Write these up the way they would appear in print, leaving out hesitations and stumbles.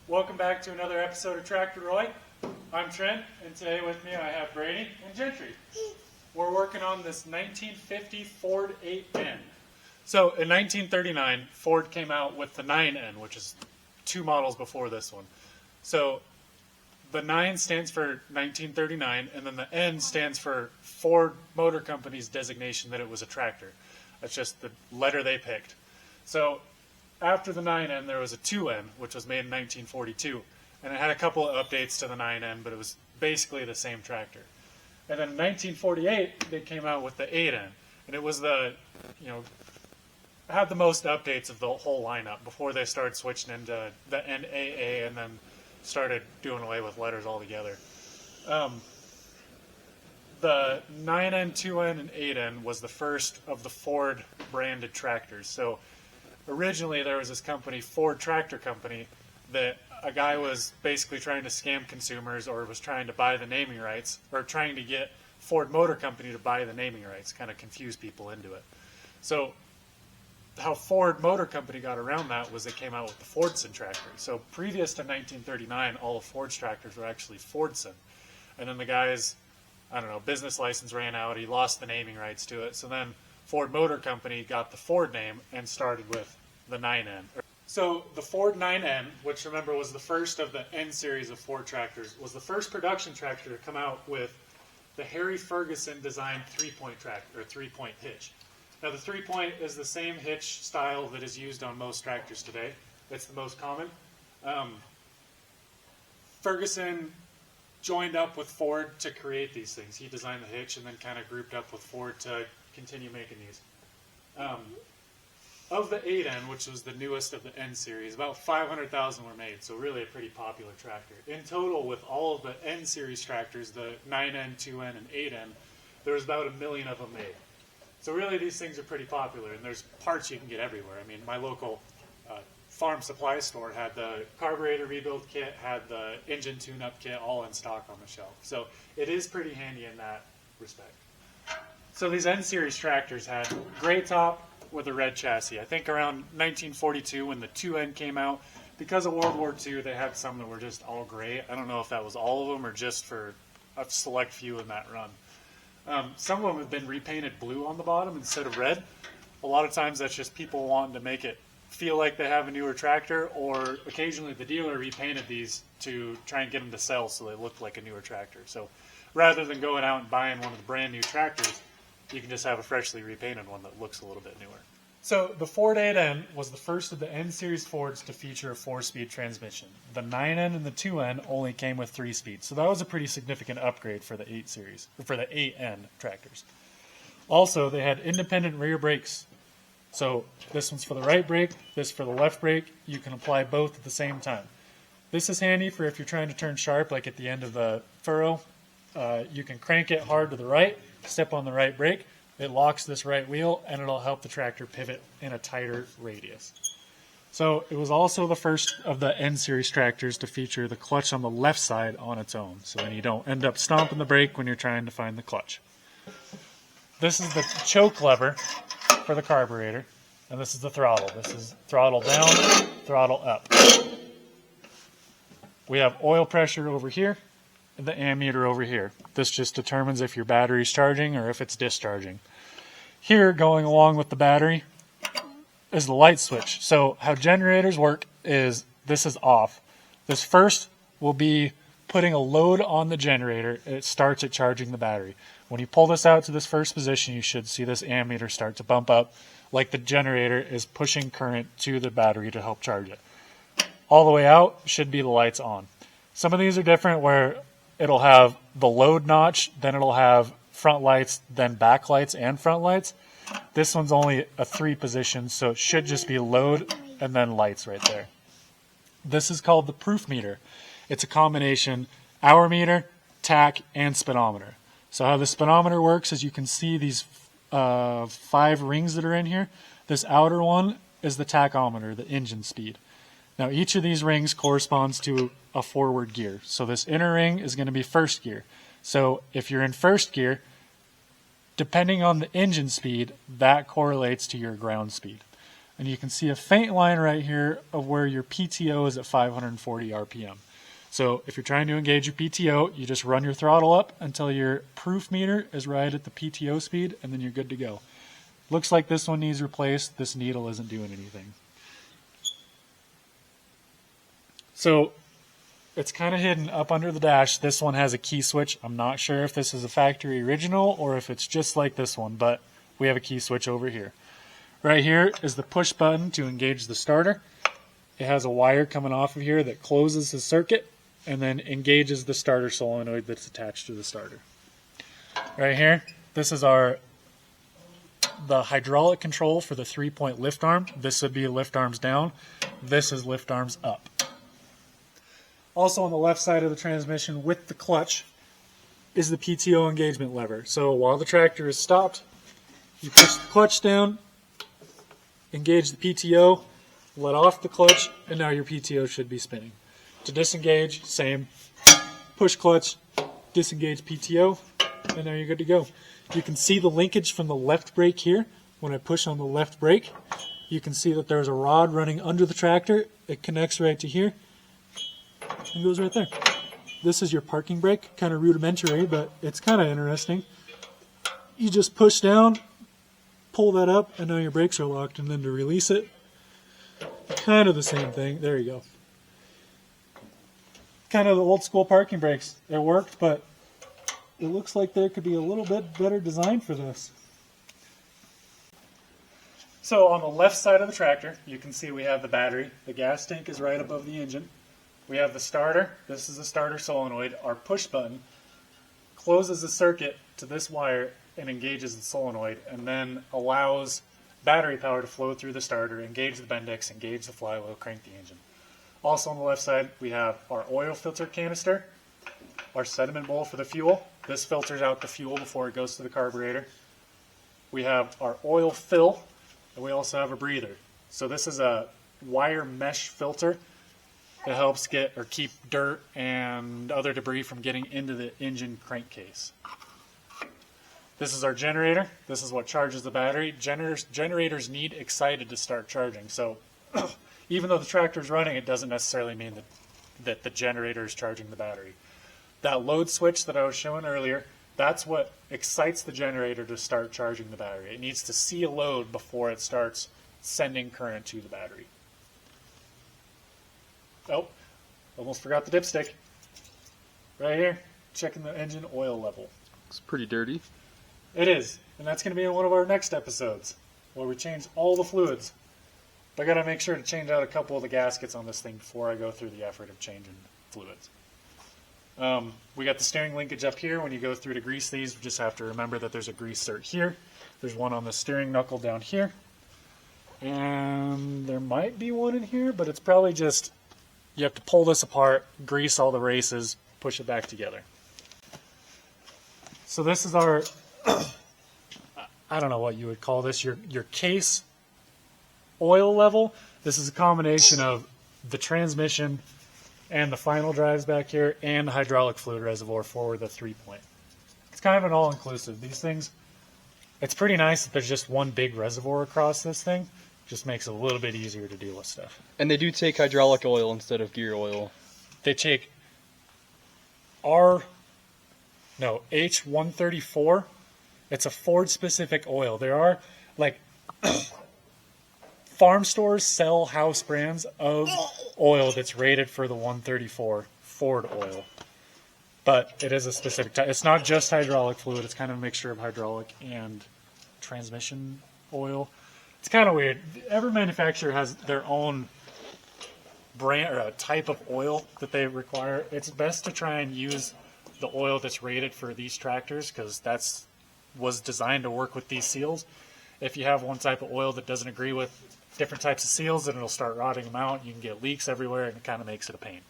Welcome back to another episode of Tractor Roy. I'm Trent, and today with me I have Brady and Gentry. We're working on this 1950 Ford 8N. So in 1939, Ford came out with the 9N, which is 2 models before this one. So the 9 stands for 1939, and then the N stands for Ford Motor Company's designation that it was a tractor. That's just the letter they picked. So after the 9N, there was a 2N, which was made in 1942. And it had a couple of updates to the 9N, but it was basically the same tractor. And then in 1948, they came out with the 8N. And it was had the most updates of the whole lineup before they started switching into the NAA and then started doing away with letters altogether. The 9N, 2N, and 8N was the first of the Ford branded tractors. So originally there was this company, Ford Tractor Company, that a guy was basically trying to scam consumers or was trying to buy the naming rights or trying to get Ford Motor Company to buy the naming rights, kind of confuse people into it. So how Ford Motor Company got around that was they came out with the Fordson tractor. So previous to 1939, all of Ford's tractors were actually Fordson. And then the guy's, business license ran out. He lost the naming rights to it. So then Ford Motor Company got the Ford name and started with the 9N. So the Ford 9N, which remember was the first of the N series of Ford tractors, was the first production tractor to come out with the Harry Ferguson designed 3-point tractor, or 3-point hitch. Now the 3-point is the same hitch style that is used on most tractors today. It's the most common. Ferguson joined up with Ford to create these things. He designed the hitch and then kind of grouped up with Ford to continue making these. Of the 8N, which was the newest of the N series, about 500,000 were made, so really a pretty popular tractor. In total, with all of the N series tractors, the 9N, 2N, and 8N, there was about 1 million of them made. So really these things are pretty popular, and there's parts you can get everywhere. I mean, my local farm supply store had the carburetor rebuild kit, had the engine tune-up kit, all in stock on the shelf. So it is pretty handy in that respect. So these N series tractors had gray top with a red chassis. I think around 1942 when the 2N came out, because of World War II, they had some that were just all gray. I don't know if that was all of them or just for a select few in that run. Some of them have been repainted blue on the bottom instead of red. A lot of times that's just people wanting to make it feel like they have a newer tractor, or occasionally the dealer repainted these to try and get them to sell so they look like a newer tractor. So rather than going out and buying one of the brand new tractors, you can just have a freshly repainted one that looks a little bit newer. So the Ford 8N was the first of the N-series Fords to feature a 4-speed transmission. The 9N and the 2N only came with 3 speeds, so that was a pretty significant upgrade for the 8N tractors. Also, they had independent rear brakes. So this one's for the right brake, this for the left brake. You can apply both at the same time. This is handy for if you're trying to turn sharp, like at the end of the furrow. You can crank it hard to the right, step on the right brake, it locks this right wheel, and it'll help the tractor pivot in a tighter radius. So it was also the first of the N-series tractors to feature the clutch on the left side on its own, so then you don't end up stomping the brake when you're trying to find the clutch. This is the choke lever for the carburetor, and this is the throttle. This is throttle down, throttle up. We have oil pressure over here, the ammeter over here. This just determines if your battery's charging or if it's discharging. Here, going along with the battery, is the light switch. So how generators work is this is off. This first will be putting a load on the generator. It starts at charging the battery. When you pull this out to this first position, you should see this ammeter start to bump up like the generator is pushing current to the battery to help charge it. All the way out should be the lights on. Some of these are different where it'll have the load notch, then it'll have front lights, then back lights and front lights. This one's only a 3 position, so it should just be load and then lights right there. This is called the proof meter. It's a combination hour meter, tach, and speedometer. So how the speedometer works is you can see these 5 rings that are in here. This outer one is the tachometer, the engine speed. Now each of these rings corresponds to a forward gear. So this inner ring is going to be first gear. So if you're in first gear, depending on the engine speed, that correlates to your ground speed. and you can see a faint line right here of where your PTO is at 540 RPM. So if you're trying to engage your PTO, you just run your throttle up until your proof meter is right at the PTO speed, and then you're good to go. Looks like this one needs replaced. This needle isn't doing anything. So it's kind of hidden up under the dash. This one has a key switch. I'm not sure if this is a factory original or if it's just like this one, but we have a key switch over here. Right here is the push button to engage the starter. It has a wire coming off of here that closes the circuit and then engages the starter solenoid that's attached to the starter. Right here, this is the hydraulic control for the 3-point lift arm. This would be lift arms down. This is lift arms up. Also on the left side of the transmission with the clutch is the PTO engagement lever. So while the tractor is stopped, you push the clutch down, engage the PTO, let off the clutch, and now your PTO should be spinning. To disengage, same. Push clutch, disengage PTO, and now you're good to go. You can see the linkage from the left brake here. When I push on the left brake, you can see that there's a rod running under the tractor. It connects right to here and goes right there. This is your parking brake, kind of rudimentary, but it's kind of interesting. You just push down, pull that up, and now your brakes are locked, and then to release it, kind of the same thing. There you go. Kind of the old school parking brakes. It worked, but it looks like there could be a little bit better design for this. So on the left side of the tractor, you can see we have the battery. The gas tank is right above the engine. We have the starter. This is the starter solenoid. Our push button closes the circuit to this wire and engages the solenoid, and then allows battery power to flow through the starter, engage the Bendix, engage the flywheel, crank the engine. Also on the left side, we have our oil filter canister, our sediment bowl for the fuel. This filters out the fuel before it goes to the carburetor. We have our oil fill, and we also have a breather. So this is a wire mesh filter that helps get or keep dirt and other debris from getting into the engine crankcase. This is our generator. This is what charges the battery. Generators need excited to start charging. So even though the tractor is running, it doesn't necessarily mean that the generator is charging the battery. That load switch that I was showing earlier, that's what excites the generator to start charging the battery. It needs to see a load before it starts sending current to the battery. Oh, almost forgot the dipstick. Right here, checking the engine oil level. It's pretty dirty. It is, and that's going to be in one of our next episodes, where we change all the fluids. But I got to make sure to change out a couple of the gaskets on this thing before I go through the effort of changing fluids. We got the steering linkage up here. When you go through to grease these, we just have to remember that there's a grease cert here. There's one on the steering knuckle down here. And there might be one in here, but it's probably just, you have to pull this apart, grease all the races, push it back together. So this is our, I don't know what you would call this, your case oil level. This is a combination of the transmission and the final drives back here and the hydraulic fluid reservoir for the 3-point. It's kind of an all-inclusive. These things, it's pretty nice that there's just one big reservoir across this thing. Just makes it a little bit easier to deal with stuff. And they do take hydraulic oil instead of gear oil. They take H134. It's a Ford-specific oil. There are, like, farm stores sell house brands of oil that's rated for the 134 Ford oil. But it is a specific type. It's not just hydraulic fluid. It's kind of a mixture of hydraulic and transmission oil. It's kind of weird. Every manufacturer has their own brand or a type of oil that they require. It's best to try and use the oil that's rated for these tractors because that's was designed to work with these seals. If you have one type of oil that doesn't agree with different types of seals, then it'll start rotting them out. You can get leaks everywhere, and it kind of makes it a pain.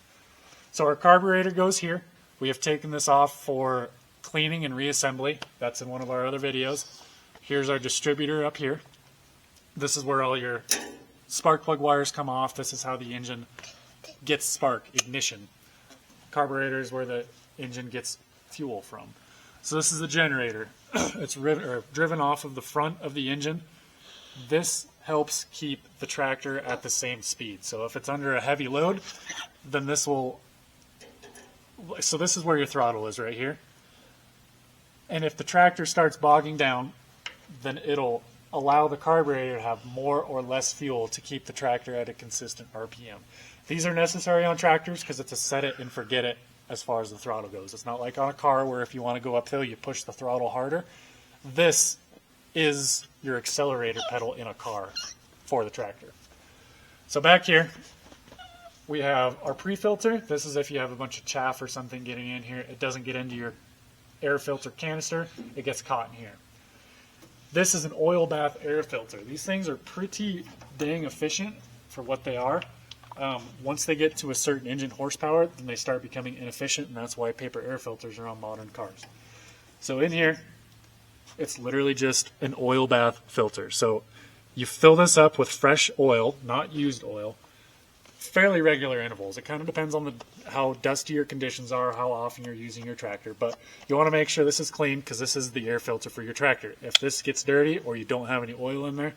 So our carburetor goes here. We have taken this off for cleaning and reassembly. That's in one of our other videos. Here's our distributor up here. This is where all your spark plug wires come off. This is how the engine gets spark, ignition. Carburetor is where the engine gets fuel from. So this is the generator. It's driven off of the front of the engine. This helps keep the tractor at the same speed. So if it's under a heavy load, then this will, so this is where your throttle is right here. And if the tractor starts bogging down, then it'll allow the carburetor to have more or less fuel to keep the tractor at a consistent RPM. These are necessary on tractors because it's a set it and forget it as far as the throttle goes. It's not like on a car where if you want to go uphill, you push the throttle harder. This is your accelerator pedal in a car for the tractor. So back here, we have our pre-filter. This is if you have a bunch of chaff or something getting in here. It doesn't get into your air filter canister. It gets caught in here. This is an oil bath air filter. These things are pretty dang efficient for what they are. Once they get to a certain engine horsepower, then they start becoming inefficient, and that's why paper air filters are on modern cars. So in here, it's literally just an oil bath filter. So you fill this up with fresh oil, not used oil, fairly regular intervals. It kind of depends on how dusty your conditions are, how often you're using your tractor, but you want to make sure this is clean because this is the air filter for your tractor. If this gets dirty or you don't have any oil in there,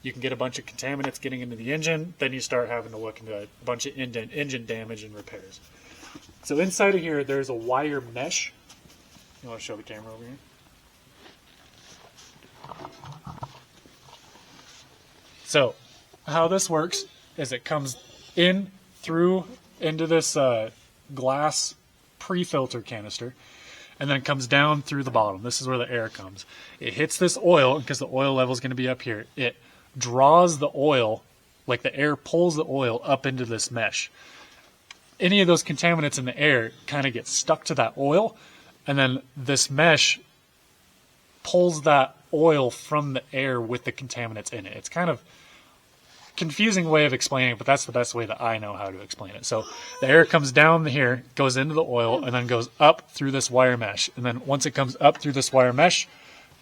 you can get a bunch of contaminants getting into the engine. Then you start having to look into a bunch of engine damage and repairs. So inside of here, there's a wire mesh. You want to show the camera over here? So how this works is it comes in through into this glass pre-filter canister, and then it comes down through the bottom. This is where the air comes. It hits this oil because the oil level is going to be up here. It draws the oil, like the air pulls the oil up into this mesh. Any of those contaminants in the air kind of get stuck to that oil, and then this mesh pulls that oil from the air with the contaminants in it. It's kind of confusing way of explaining it, but that's the best way that I know how to explain it. So the air comes down here, goes into the oil, and then goes up through this wire mesh. And then once it comes up through this wire mesh,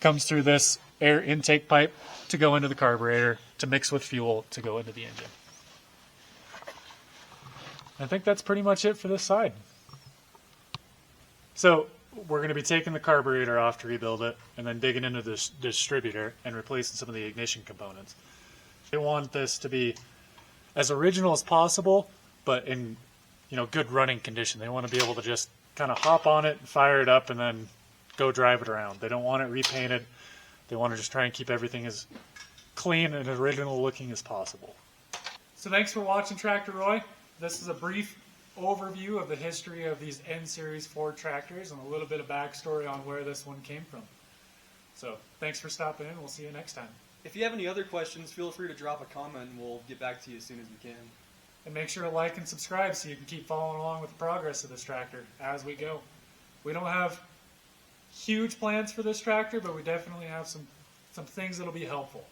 comes through this air intake pipe to go into the carburetor, to mix with fuel, to go into the engine. I think that's pretty much it for this side. So we're going to be taking the carburetor off to rebuild it, and then digging into this distributor and replacing some of the ignition components. They want this to be as original as possible, but in good running condition. They want to be able to just kind of hop on it, fire it up, and then go drive it around. They don't want it repainted. They want to just try and keep everything as clean and original looking as possible. So thanks for watching Tractor Roy. This is a brief overview of the history of these N-Series Ford tractors and a little bit of backstory on where this one came from. So thanks for stopping in. We'll see you next time. If you have any other questions, feel free to drop a comment and we'll get back to you as soon as we can. And make sure to like and subscribe so you can keep following along with the progress of this tractor as we go. We don't have huge plans for this tractor, but we definitely have some things that'll be helpful.